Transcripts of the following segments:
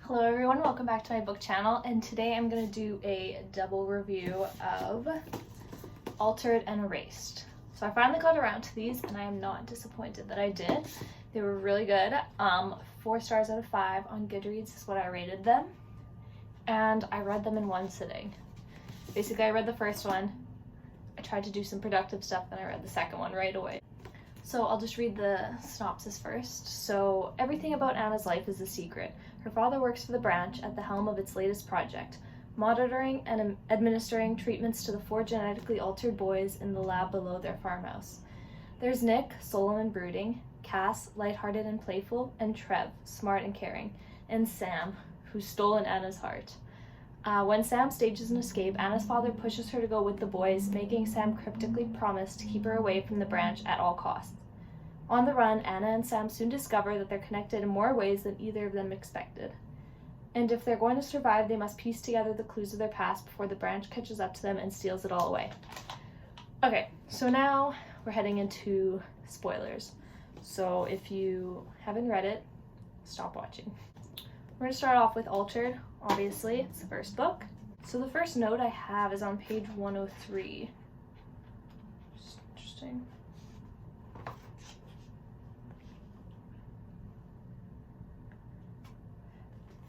Hello everyone, welcome back to my book channel, and today I'm going to do a double review of Altered and Erased. So I finally got around to these and I am not disappointed that I did. They were really good. 4 stars out of 5 on Goodreads is what I rated them, and I read them in one sitting. Basically, I read the first one, I tried to do some productive stuff, then I read the second one right away. So I'll just read the synopsis first. So everything about Anna's life is a secret. Her father works for the branch at the helm of its latest project, monitoring and administering treatments to the 4 genetically altered boys in the lab below their farmhouse. There's Nick, solemn and brooding, Cass, lighthearted and playful, and Trev, smart and caring, and Sam, who's stolen Anna's heart. When Sam stages an escape, Anna's father pushes her to go with the boys, making Sam cryptically promise to keep her away from the branch at all costs. On the run, Anna and Sam soon discover that they're connected in more ways than either of them expected. And if they're going to survive, they must piece together the clues of their past before the branch catches up to them and steals it all away. Okay, so now we're heading into spoilers. So if you haven't read it, stop watching. We're going to start off with Altered, obviously. It's the first book. So the first note I have is on page 103. Just interesting.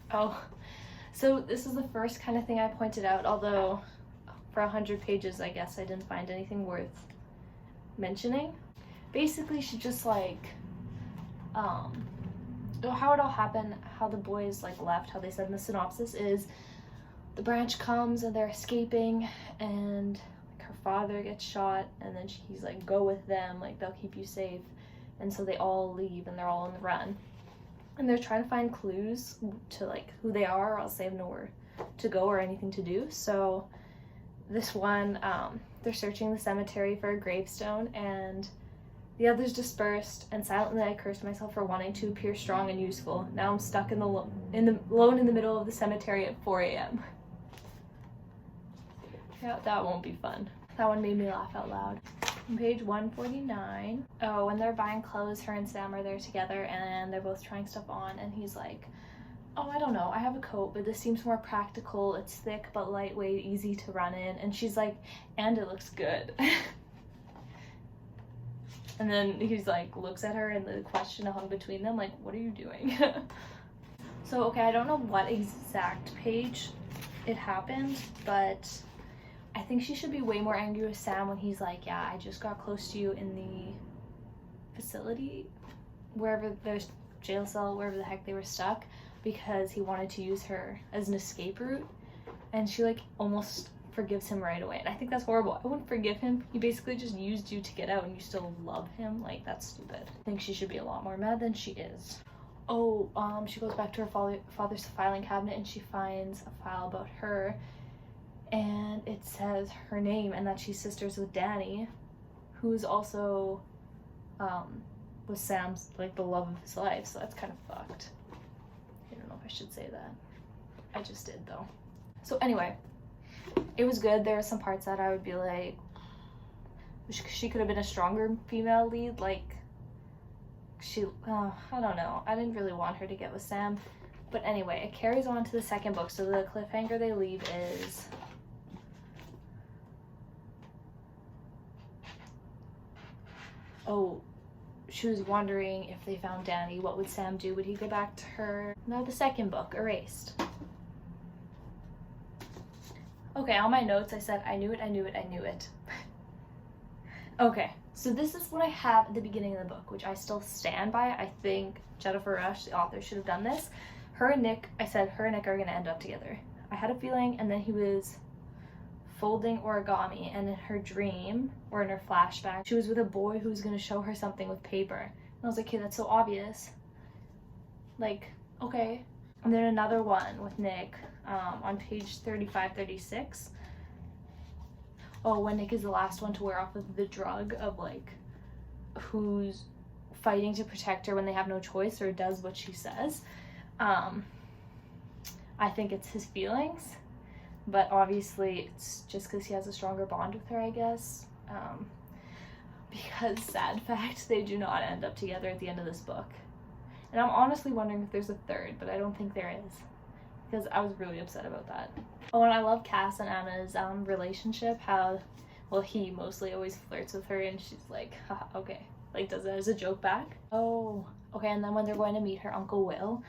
Oh, so this is the first kind of thing I pointed out, although for 100 pages I guess I didn't find anything worth mentioning. Basically, she just how it all happened, how the boys left, how they said in the synopsis is the branch comes and they're escaping and her father gets shot, and then he's like, go with them, they'll keep you safe. And so they all leave and they're all on the run. And they're trying to find clues to who they are, or else they have nowhere to go or anything to do. So this one, they're searching the cemetery for a gravestone, and the others dispersed, and silently I cursed myself for wanting to appear strong and useful. Now I'm stuck alone in the middle of the cemetery at 4 a.m. Yeah, that won't be fun. That one made me laugh out loud. On page 149. Oh, when they're buying clothes, her and Sam are there together, and they're both trying stuff on, and he's like, oh, I don't know, I have a coat, but this seems more practical. It's thick but lightweight, easy to run in. And she's like, and it looks good. And then he's looks at her, and the question hung between them, what are you doing? So, okay, I don't know what exact page it happened, but I think she should be way more angry with Sam when he's like, yeah, I just got close to you in the facility, wherever there's jail cell, wherever the heck they were stuck, because he wanted to use her as an escape route, and she almost forgives him right away. And I think that's horrible. I wouldn't forgive him. He basically just used you to get out and you still love him. That's stupid. I think she should be a lot more mad than she is. Oh, she goes back to her father's filing cabinet, and she finds a file about her, and it says her name and that she's sisters with Danny, who's also was Sam's the love of his life. So that's kind of fucked. I don't know if I should say that. I just did though. So anyway, it was good. There are some parts that I would be like, she could have been a stronger female lead. I don't know. I didn't really want her to get with Sam. But anyway, it carries on to the second book. So the cliffhanger they leave is, oh, she was wondering if they found Danny, what would Sam do? Would he go back to her? Now the second book, Erased. Okay, on my notes I said, I knew it, I knew it, I knew it. Okay, so this is what I have at the beginning of the book, which I still stand by. I think Jennifer Rush, the author, should have done this. Her and Nick, I said her and Nick are going to end up together. I had a feeling, and then he was folding origami, and in her dream, or in her flashback, she was with a boy who was going to show her something with paper. And I was like, okay, that's so obvious. Okay. And then another one with Nick, on page 35-36. Oh, when Nick is the last one to wear off of the drug of who's fighting to protect her when they have no choice, or does what she says. I think it's his feelings, but obviously it's just because he has a stronger bond with her, I guess. Because sad fact, they do not end up together at the end of this book. And I'm honestly wondering if there's a third, but I don't think there is. because I was really upset about that. Oh, and I love Cass and Anna's relationship, how, well, he mostly always flirts with her and she's like, haha, okay, like does it as a joke back. Oh, okay, and then when they're going to meet her Uncle Will,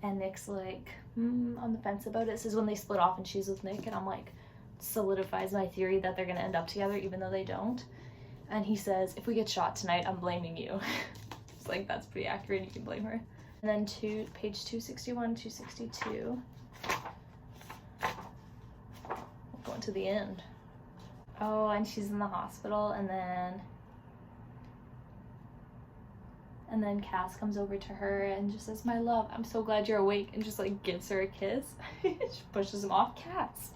and Nick's like, on the fence about it. This is when they split off and she's with Nick, and I'm like, solidifies my theory that they're gonna end up together even though they don't. And he says, if we get shot tonight, I'm blaming you. It's like, that's pretty accurate, you can blame her. And then page 261, 262. Going to the end. Oh, and she's in the hospital, and then Cass comes over to her and just says, my love, I'm so glad you're awake, and just like gives her a kiss. She pushes him off. Cass.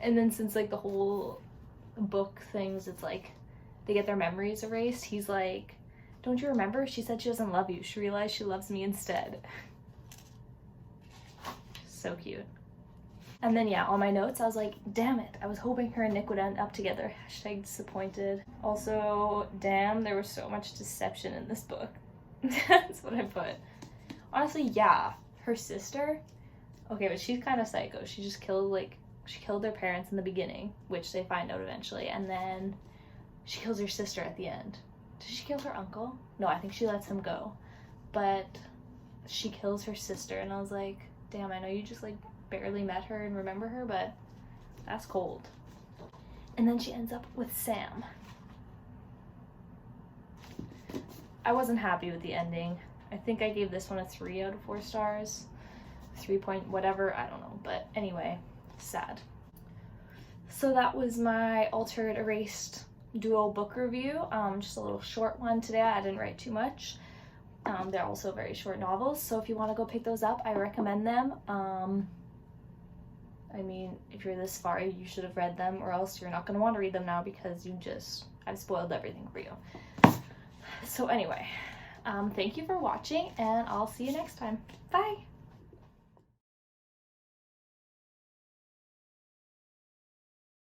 And then since like the whole book things, it's like they get their memories erased, he's like, don't you remember? She said she doesn't love you. She realized she loves me instead. So cute. And then yeah, on my notes, I was like, damn it, I was hoping her and Nick would end up together. Hashtag disappointed. Also, damn, there was so much deception in this book. That's what I put. Honestly, yeah, her sister, okay, but she's kind of psycho. She just killed, like, she killed their parents in the beginning, which they find out eventually, and then she kills her sister at the end. Did she kill her uncle? No, I think she lets him go. But she kills her sister, and I was like, damn, I know you just, like, barely met her and remember her, but that's cold. And then she ends up with Sam. I wasn't happy with the ending. I think I gave this one a 3 out of 4 stars. 3 point whatever, I don't know. But anyway, sad. So that was my Altered Erased duo book review. Just a little short one today. I didn't write too much. They're also very short novels, so if you want to go pick those up, I recommend them. I mean, if you're this far, you should have read them, or else you're not going to want to read them now because I've spoiled everything for you. So anyway, thank you for watching, and I'll see you next time. Bye!